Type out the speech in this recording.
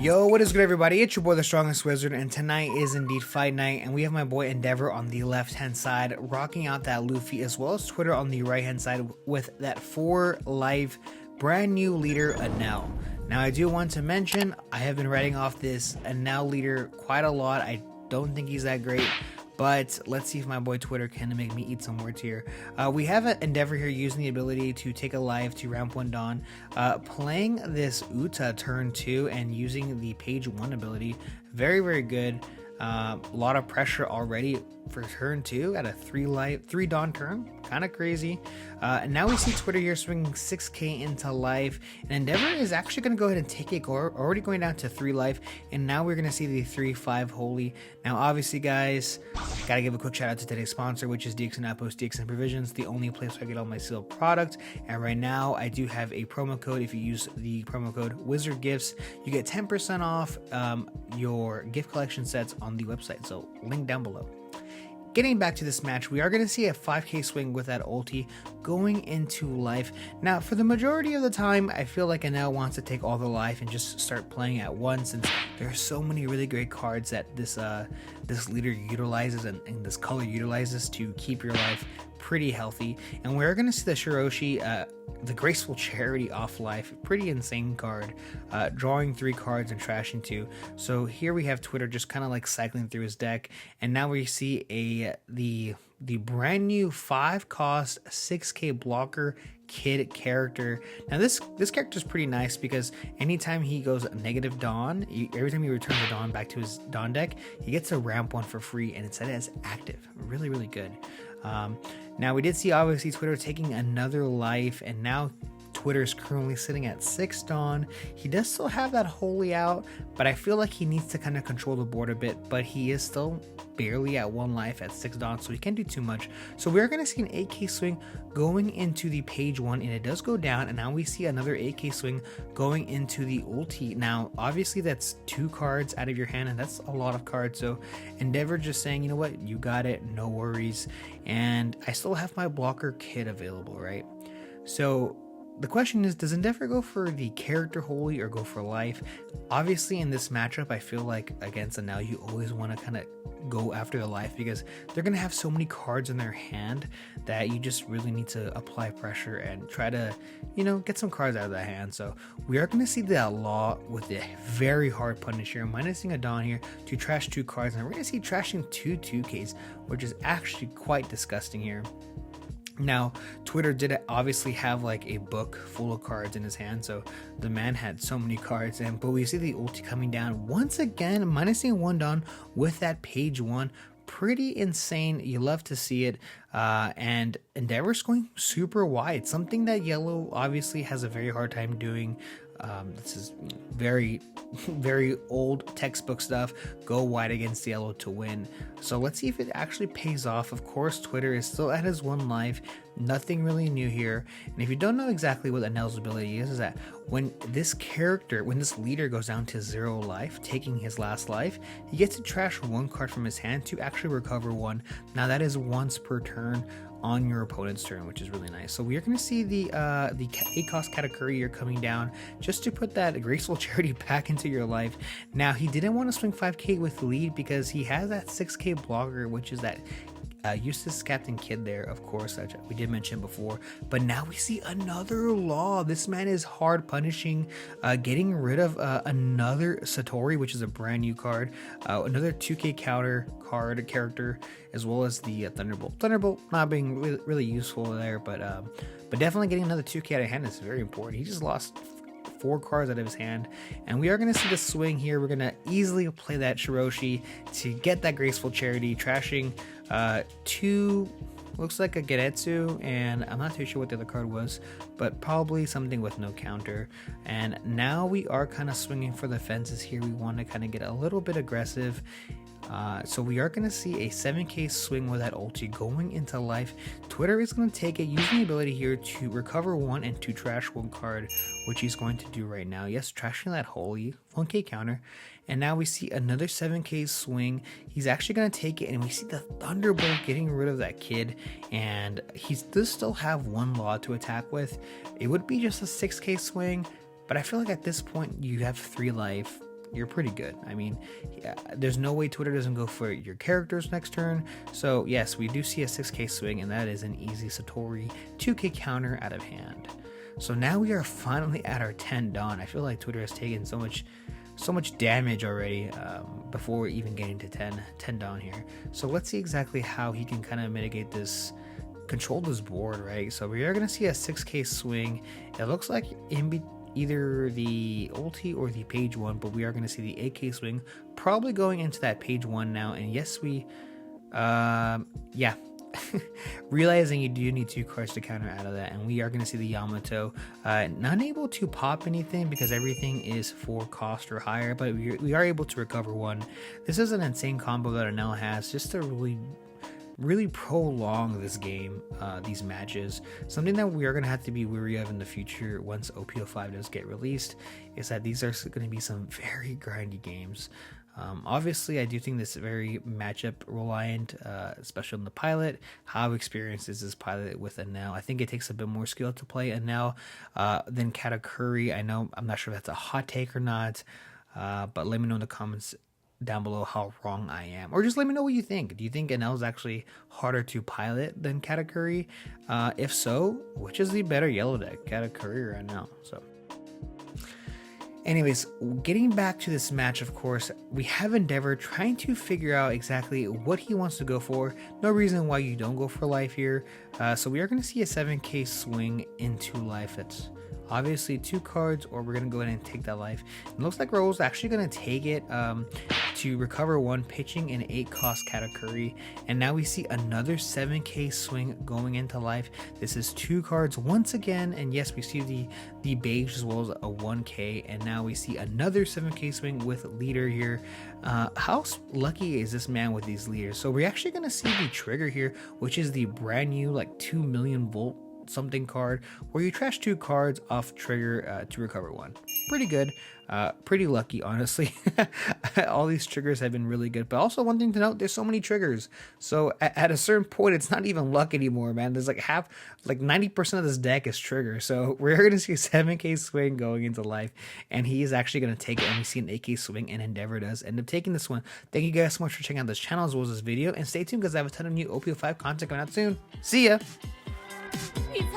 Yo, what is good, everybody? It's your boy, the Strongest Wizard, and tonight is indeed fight night, and we have my boy Endeavor on the left-hand side, rocking out that Luffy, as well as Twitter on the right-hand side with that 4 live brand new leader, Enel. Now, I do want to mention, I have been writing off this Enel leader quite a lot. I don't think he's that great. But let's see if my boy Twitter can make me eat some words here. We have an Endeavor here using the ability to take a life to ramp 1 Dawn, playing this Uta turn 2 and using the page 1 ability. Very, very good. A lot of pressure already for turn 2 at a 3 Dawn turn. Kind of crazy. And now we see Twitter here swinging 6k into life, and Endeavor is actually going to go ahead and take it, already going down to 3 life, and now we're going to see the 3-5 holy. Now obviously, guys, gotta give a quick shout out to today's sponsor, which is DXN Outpost, DXN Provisions, the only place where I get all my sealed product. And right now I do have a promo code. If you use the promo code Wizard Gifts, you get 10% off your gift collection sets on the website, so link down below. Getting back to this match, we are going to see a 5k swing with that ulti going into life. Now, for the majority of the time, I feel like Enel wants to take all the life and just start playing at once, since there are so many really great cards that this leader utilizes and this color utilizes to keep your life pretty healthy. And we're going to see the Shiroshi, the Graceful Charity off life, pretty insane card, drawing 3 cards and trashing 2. So here we have Twitter just kind of like cycling through his deck, and now we see the brand new 5 cost 6k blocker kid character. Now this character is pretty nice because anytime he goes negative Dawn, every time he returns a Dawn back to his Dawn deck, he gets a ramp 1 for free, and it's set as active. Really, really good. Now we did see obviously Twitter taking another life, and now Twitter is currently sitting at 6 Dawn. He does still have that holy out, but I feel like he needs to kind of control the board a bit, but he is still barely at 1 life at 6 Dawn, so he can't do too much. So we're going to see an 8k swing going into the page 1, and it does go down, and now we see another 8k swing going into the ulti. Now obviously that's 2 cards out of your hand, and that's a lot of cards, so Endeavor just saying, you know what, you got it, no worries. And I still have my blocker kit available, right? So the question is, does Endeavor go for the character holy or go for life? Obviously in this matchup, I feel like against Enel, you always want to kind of go after the life, because they're going to have so many cards in their hand that you just really need to apply pressure and try to, you know, get some cards out of the hand. So we are going to see that Law with a very hard punish here, minusing a Dawn here to trash 2 cards, and we're going to see trashing 2 2Ks, which is actually quite disgusting here. Now, Twitter did obviously have like a book full of cards in his hand, so the man had so many cards, but we see the ulti coming down once again, minusing 1 Dawn with that page 1. Pretty insane. You love to see it. And Endeavor's going super wide, something that Yellow obviously has a very hard time doing. This is very, very old textbook stuff. Go wide against Yellow to win. So let's see if it actually pays off. Of course, Twitter is still at his 1 life. Nothing really new here. And if you don't know exactly what Enel's ability is that when this leader goes down to 0 life, taking his last life, he gets to trash 1 card from his hand to actually recover 1. Now that is once per turn on your opponent's turn, which is really nice. So we are going to see the 8 cost Katakuri here coming down just to put that Graceful Charity back into your life. Now he didn't want to swing 5k with lead because he has that 6k blocker, which is that Eustace Captain Kid there, of course, that we did mention before. But now we see another Law. This man is hard punishing, getting rid of another Satori, which is a brand new card, another 2k counter card character, as well as the Thunderbolt. Thunderbolt not being really useful there, but definitely getting another 2k out of hand is very important. He just lost 4 cards out of his hand, and we are going to see the swing here. We're going to easily play that Shiroshi to get that Graceful Charity, trashing 2, looks like a Geretsu, and I'm not too sure what the other card was, but probably something with no counter. And now we are kind of swinging for the fences here. We want to kind of get a little bit aggressive. So we are going to see a 7k swing with that ulti going into life. Twitter is going to take it, using the ability here to recover 1 and to trash 1 card, which he's going to do right now. Yes, trashing that holy 1k counter. And now we see another 7k swing. He's actually going to take it, and we see the Thunderbolt getting rid of that kid, and he does still have 1 Law to attack with. It would be just a 6k swing, but I feel like at this point you have 3 life. you're pretty good. I mean, yeah, there's no way Twitter doesn't go for your characters next turn. So yes, we do see a 6k swing, and that is an easy Satori 2k counter out of hand. So now we are finally at our 10 Dawn. I feel like Twitter has taken so much damage already before even getting to 10 Dawn here. So let's see exactly how he can kind of mitigate this, control this board, right? So we are going to see a 6k swing. It looks like either the ulti or the page 1, but we are going to see the 8k swing probably going into that page 1 now. And yes, we yeah, realizing you do need 2 cards to counter out of that, and we are going to see the Yamato not able to pop anything because everything is 4 cost or higher, but we are able to recover 1. This is an insane combo that Enel has just to really prolong this game, these matches. Something that we are going to have to be wary of in the future once OP05 does get released is that these are going to be some very grindy games. Obviously, I do think this is very matchup reliant, especially on the pilot. How experienced is this pilot with Enel? I think it takes a bit more skill to play Enel than Katakuri. I'm not sure if that's a hot take or not, but let me know in the comments down below how wrong I am, or just let me know what you think. Do you think Enel is actually harder to pilot than Katakuri? If so, which is the better yellow deck, Katakuri or Enel? So anyways, getting back to this match, of course, we have Endeavor trying to figure out exactly what he wants to go for. No reason why you don't go for life here. So we are going to see a 7k swing into life. It's obviously 2 cards, or we're going to go ahead and take that life. It looks like Roll's actually going to take it to recover 1, pitching an 8 cost Katakuri. And now we see another 7k swing going into life. This is 2 cards once again, and yes, we see the beige as well as a 1k, and now we see another 7k swing with leader here. How lucky is this man with these leaders? So we're actually going to see the trigger here, which is the brand new like 2 million volt something card, where you trash 2 cards off trigger to recover 1. Pretty good, pretty lucky, honestly. All these triggers have been really good, but also one thing to note, there's so many triggers, so at a certain point it's not even luck anymore, man. There's like 90% of this deck is trigger. So we're gonna see a 7k swing going into life, and he is actually gonna take it, and we see an 8k swing, and Endeavor does end up taking this one. Thank you guys so much for checking out this channel as well as this video, and stay tuned because I have a ton of new OP05 content coming out soon. See ya. It's